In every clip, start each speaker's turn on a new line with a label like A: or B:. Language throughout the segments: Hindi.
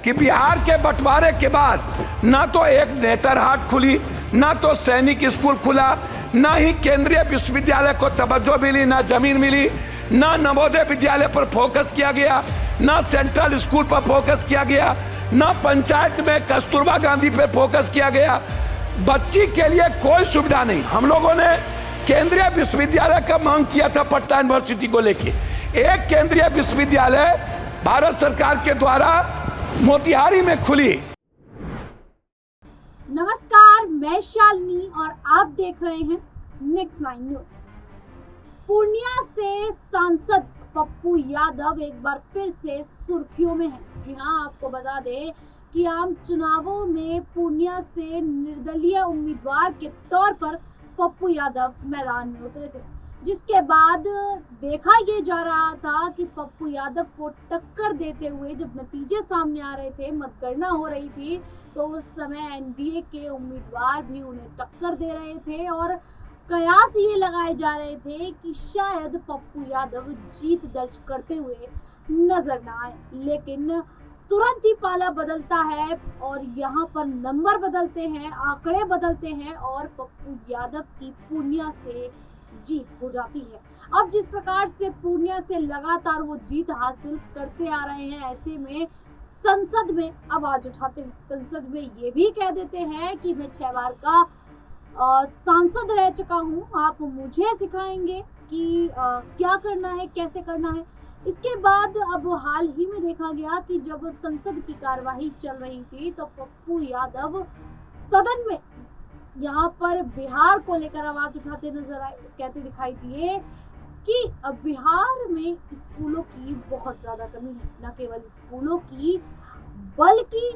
A: कि बिहार के बंटवारे के बाद ना तो एक नेतरहाट खुली, ना तो सैनिक स्कूल खुला, ना ही केंद्रीय विश्वविद्यालय को तवज्जो मिली, ना जमीन मिली, ना नवोदय विद्यालय पर फोकस किया गया, ना सेंट्रल स्कूल पर फोकस किया गया, ना पंचायत में कस्तूरबा गांधी पर फोकस किया गया। बच्ची के लिए कोई सुविधा नहीं। हम लोगों ने केंद्रीय विश्वविद्यालय का मांग किया था पटना यूनिवर्सिटी को लेके। एक केंद्रीय विश्वविद्यालय भारत सरकार के द्वारा मोतिहारी में खुली।
B: नमस्कार, मैं शालिनी और आप देख रहे हैं नेक्स्ट 9 न्यूज। पूर्णिया से सांसद पप्पू यादव एक बार फिर से सुर्खियों में हैं। जी हां, आपको बता दें कि आम चुनावों में पूर्णिया से निर्दलीय उम्मीदवार के तौर पर पप्पू यादव मैदान में उतरे थे, जिसके बाद देखा ये जा रहा था कि पप्पू यादव को टक्कर देते हुए जब नतीजे सामने आ रहे थे, मतगणना हो रही थी, तो उस समय एनडीए के उम्मीदवार भी उन्हें टक्कर दे रहे थे और कयास ये लगाए जा रहे थे कि शायद पप्पू यादव जीत दर्ज करते हुए नजर न आए। लेकिन तुरंत ही पाला बदलता है और यहाँ पर नंबर बदलते हैं, आंकड़े बदलते हैं और पप्पू यादव की पूर्णिया से जीत हो जाती है। अब जिस प्रकार से पूर्णिया से लगातार वो जीत हासिल करते आ रहे हैं, ऐसे में संसद में आवाज उठाते हैं। संसद में ये भी कह देते हैं कि मैं 6 बार का सांसद रह चुका हूँ, आप मुझे सिखाएंगे कि क्या करना है, कैसे करना है। इसके बाद अब हाल ही में देखा गया कि जब संसद की कार्यवाही चल रही थी तो पप्पू यादव सदन में यहाँ पर बिहार को लेकर आवाज उठाते नजर आए, कहते दिखाई दिए कि अब बिहार में स्कूलों की बहुत ज्यादा कमी है। न केवल स्कूलों की बल्कि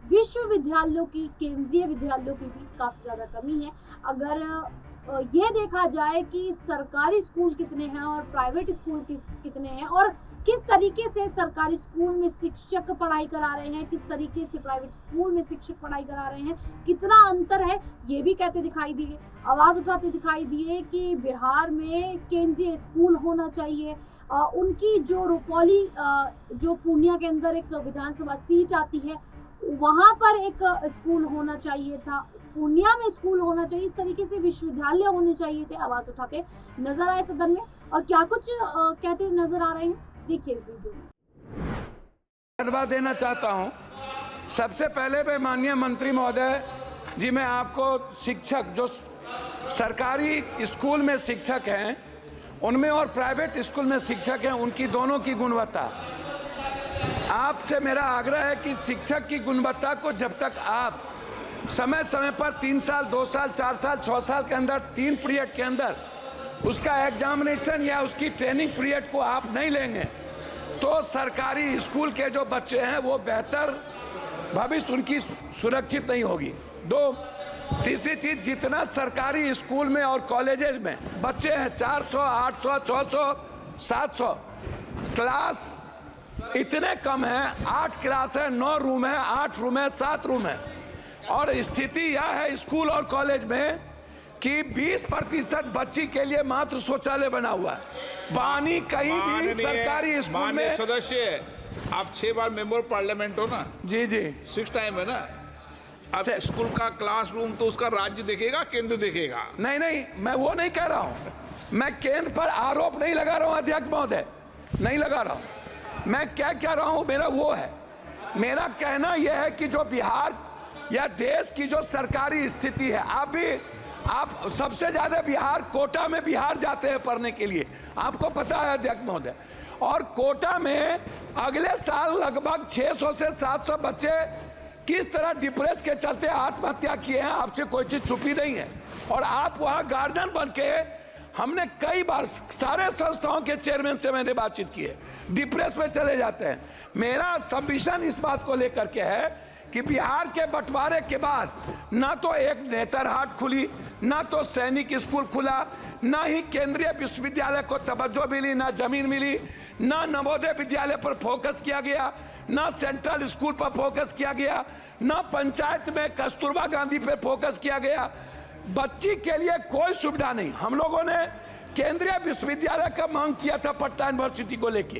B: विश्वविद्यालयों की, केंद्रीय विद्यालयों की भी काफी ज्यादा कमी है। अगर ये देखा जाए कि सरकारी स्कूल कितने हैं और प्राइवेट स्कूल कितने हैं और किस तरीके से सरकारी स्कूल में शिक्षक पढ़ाई करा रहे हैं, किस तरीके से प्राइवेट स्कूल में शिक्षक पढ़ाई करा रहे हैं, कितना अंतर है, ये भी कहते दिखाई दिए, आवाज उठाते दिखाई दिए कि बिहार में केंद्रीय स्कूल होना चाहिए। उनकी जो रुपौली, जो पूर्णिया के अंदर एक विधानसभा सीट आती है, वहाँ पर एक स्कूल होना चाहिए था, पूर्णिया में स्कूल होना चाहिए, इस तरीके से विश्वविद्यालय होने चाहिए थे। आवाज उठाते नजर आए सदन में और क्या कुछ कहते नजर आ रहे हैं, देखिए इस वीडियो में।
A: धन्यवाद देना चाहता हूं। सबसे पहले मैं माननीय मंत्री महोदय जी, मैं आपको शिक्षक जो सरकारी स्कूल में शिक्षक हैं उनमें और प्राइवेट स्कूल में शिक्षक हैं, उनकी दोनों की गुणवत्ता, आपसे मेरा आग्रह है कि शिक्षक की गुणवत्ता को जब तक आप समय समय पर 3 साल, 2 साल, 4 साल, 6 साल के अंदर 3 पीरियड के अंदर उसका एग्जामिनेशन या उसकी ट्रेनिंग पीरियड को आप नहीं लेंगे तो सरकारी स्कूल के जो बच्चे हैं वो बेहतर भविष्य उनकी सुरक्षित नहीं होगी। तीसरी चीज, जितना सरकारी स्कूल में और कॉलेजेस में बच्चे हैं 400, 800, 600, 700, क्लास इतने कम है। 8 क्लास है, 9 रूम है, 8 रूम है, 7 रूम है और स्थिति यह है स्कूल और कॉलेज में कि 20% बच्ची के लिए मात्र शौचालय बना हुआ है। बानी कहीं भी सरकारी स्कूल में
C: सदस्य, आप 6 बार मेंबर पार्लियामेंट हो ना?
A: जी जी,
C: 6 टाइम है ना। अब स्कूल का क्लासरूम तो उसका राज्य देखेगा, केंद्र देखेगा?
A: नहीं, मैं वो नहीं कह रहा हूँ। मैं केंद्र पर आरोप नहीं लगा रहा हूँ अध्यक्ष महोदय, नहीं लगा रहा हूँ। मैं क्या कह रहा हूँ, मेरा वो है, मेरा कहना यह है कि जो बिहार या देश की जो सरकारी स्थिति है, आप सबसे ज्यादा बिहार, कोटा में बिहार जाते हैं पढ़ने के लिए, आपको पता है अध्यक्ष महोदय। और कोटा में अगले साल लगभग 600 से 700 बच्चे किस तरह डिप्रेस के चलते आत्महत्या किए हैं, आपसे कोई चीज छुपी नहीं है। और आप वहां गार्जियन बन के, हमने कई बार सारे संस्थाओं के चेयरमैन से मैंने बातचीत की है, डिप्रेस में चले जाते हैं। मेरा सबमिशन इस बात को लेकर के है कि बिहार के बंटवारे के बाद ना तो एक नेतरहाट खुली, ना तो सैनिक स्कूल खुला, ना ही केंद्रीय विश्वविद्यालय को तवज्जो मिली, ना जमीन मिली, ना नवोदय विद्यालय पर फोकस किया गया, ना सेंट्रल स्कूल पर फोकस किया गया, ना पंचायत में कस्तूरबा गांधी पर फोकस किया गया। बच्ची के लिए कोई सुविधा नहीं। हम लोगों ने केंद्रीय विश्वविद्यालय का मांग किया था पटना यूनिवर्सिटी को लेके।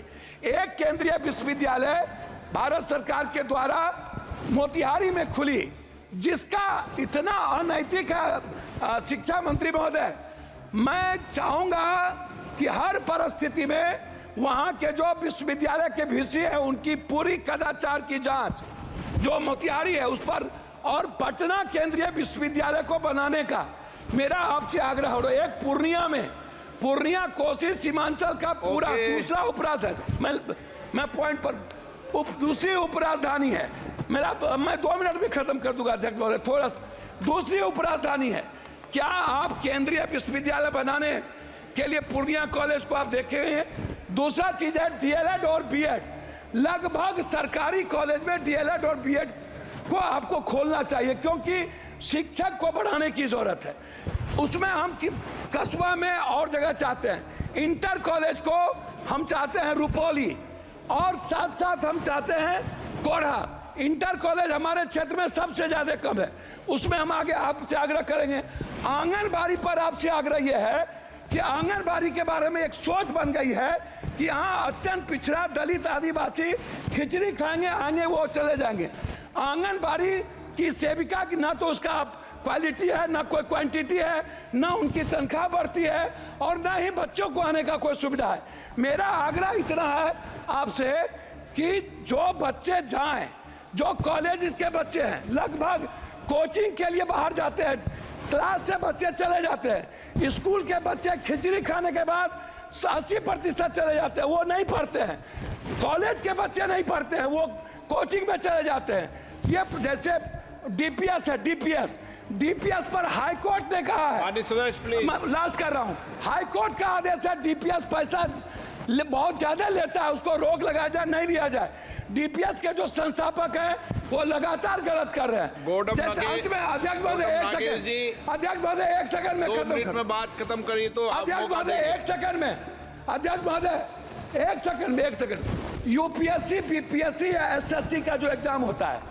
A: एक केंद्रीय विश्वविद्यालय भारत सरकार के द्वारा मोतिहारी में खुली, जिसका इतना अनैतिक है शिक्षा मंत्री महोदय, मैं चाहूंगा कि हर परिस्थिति में वहां के जो विश्वविद्यालय के वीसी हैं उनकी पूरी कदाचार की जांच जो मोतिहारी है उस पर, और पटना केंद्रीय विश्वविद्यालय को बनाने का मेरा आपसे आग्रह हो। एक पूर्णिया कोसी सीमांचल का पूरा दूसरा उपराजधानी, मैं पॉइंट पर दूसरी उपराजधानी है मेरा, मैं 2 मिनट में खत्म कर दूंगा अध्यक्ष महोदय, थोड़ा दूसरी उपराजधानी है। क्या आप केंद्रीय विश्वविद्यालय बनाने के लिए पूर्णिया कॉलेज को आप देखे हुए हैं? दूसरा चीज है डीएलएड और बीएड, लगभग सरकारी कॉलेज में डीएलएड और बीएड को आपको खोलना चाहिए, क्योंकि शिक्षक को बढ़ाने की जरूरत है। उसमें हम कस्बा में और जगह चाहते हैं, इंटर कॉलेज को हम चाहते हैं रुपौली, और साथ साथ हम चाहते हैं कोढ़ा। इंटर कॉलेज हमारे क्षेत्र में सबसे ज्यादा कम है, उसमें हम आगे आपसे आग्रह करेंगे। आंगनबाड़ी पर आपसे आग्रह यह है कि आंगनबाड़ी के बारे में एक सोच बन गई है कि यहाँ अत्यंत पिछड़ा दलित आदिवासी खिचड़ी खाएंगे, आएंगे वो चले जाएंगे। आंगनबाड़ी की सेविका की ना तो उसका क्वालिटी है, ना कोई क्वांटिटी है, ना उनकी तनख्वाह बढ़ती है, और ना ही बच्चों को आने का कोई सुविधा है। मेरा आग्रह इतना है आपसे कि जो बच्चे जाएं, जो कॉलेज के बच्चे हैं, लगभग कोचिंग के लिए बाहर जाते हैं, क्लास से बच्चे चले जाते हैं, स्कूल के बच्चे खिचड़ी खाने के बाद 80% चले जाते हैं, वो नहीं पढ़ते हैं। कॉलेज के बच्चे नहीं पढ़ते हैं, वो कोचिंग में चले जाते हैं। ये जैसे डीपीएस है, डीपीएस पर हाई कोर्ट ने कहा है, मैं लास्ट कर रहा हूं, हाई कोर्ट का आदेश है डीपीएस पैसा बहुत ज्यादा लेता है, उसको रोक लगाया जाए, नहीं लिया जाए। डीपीएस के जो संस्थापक हैं वो लगातार गलत कर रहे हैं। जैसे अंत में अध्यक्ष महोदय एक सेकंड में
C: 2 मिनट में बात खत्म करिए तो
A: अध्यक्ष महोदय एक सेकंड यूपीएससी, बीपीएससी या एसएससी का जो एग्जाम होता है,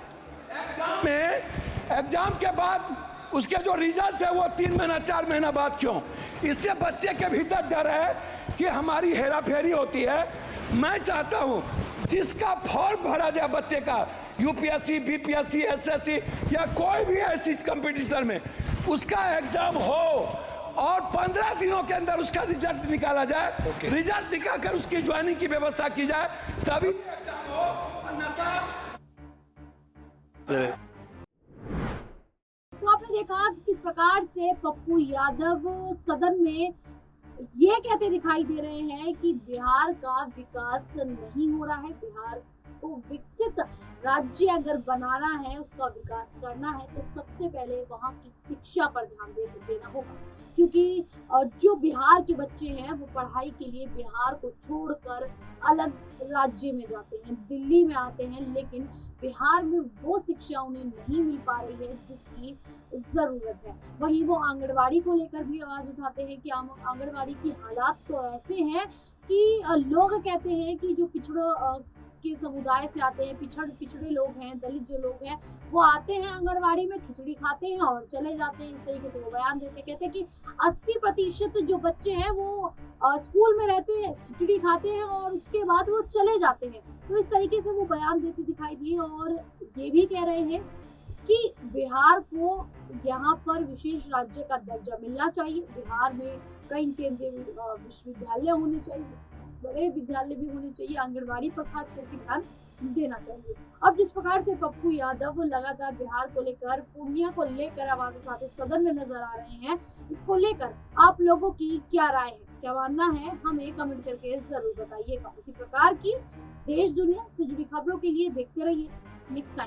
A: एग्जाम के बाद उसके जो रिजल्ट है वो 3 महीना 4 महीना बाद क्यों? इससे बच्चे के भीतर डर है कि हमारी हेरा फेरी होती है। मैं चाहता हूं जिसका फॉर्म भरा जाए बच्चे का, यूपीएससी, बीपीएससी, एसएससी या कोई भी ऐसी कंपटीशन में, उसका एग्जाम हो और 15 दिनों के अंदर उसका रिजल्ट निकाला जाए। रिजल्ट निकालकर उसकी ज्वाइनिंग की व्यवस्था की जाए, तभी एग्जाम हो, अन्यथा।
B: तो आपने देखा कि किस प्रकार से पप्पू यादव सदन में ये कहते दिखाई दे रहे हैं कि बिहार का विकास नहीं हो रहा है, बिहार को विकसित राज्य अगर बनाना है, उसका विकास करना है, तो सबसे पहले वहाँ की शिक्षा पर ध्यान देना होगा, क्योंकि जो बिहार के बच्चे हैं वो पढ़ाई के लिए बिहार को छोड़कर अलग राज्य में जाते हैं, दिल्ली में आते हैं, लेकिन बिहार में वो शिक्षा उन्हें नहीं मिल पा रही है जिसकी जरूरत है। वहीं वो आंगनवाड़ी को लेकर भी आवाज उठाते हैं कि आंगनवाड़ी की हालात तो ऐसे हैं कि लोग कहते हैं कि जो पिछड़ों के समुदाय से आते हैं, पिछड़े लोग हैं, दलित जो लोग हैं, वो आते हैं आंगनवाड़ी में, खिचड़ी खाते हैं और चले जाते हैं। इस तरीके से वो बयान देते, कहते हैं कि 80% जो बच्चे हैं वो स्कूल में रहते हैं, खिचड़ी खाते हैं और उसके बाद वो चले जाते हैं। तो इस तरीके से वो बयान देते दिखाई दिए, और ये भी कह रहे हैं कि बिहार को यहाँ पर विशेष राज्य का दर्जा मिलना चाहिए, बिहार में कई केंद्रीय विश्वविद्यालय होने चाहिए, बड़े विद्यालय भी होने चाहिए, आंगनबाड़ी पर खास करके ध्यान देना चाहिए। अब जिस प्रकार से पप्पू यादव लगातार बिहार को लेकर, पूर्णिया को लेकर आवाज उठाते सदन में नजर आ रहे हैं, इसको लेकर आप लोगों की क्या राय है, क्या मानना है, हमें कमेंट करके जरूर बताइएगा। इसी प्रकार की देश दुनिया से जुड़ी खबरों के लिए देखते रहिए नेक्स्ट टाइम।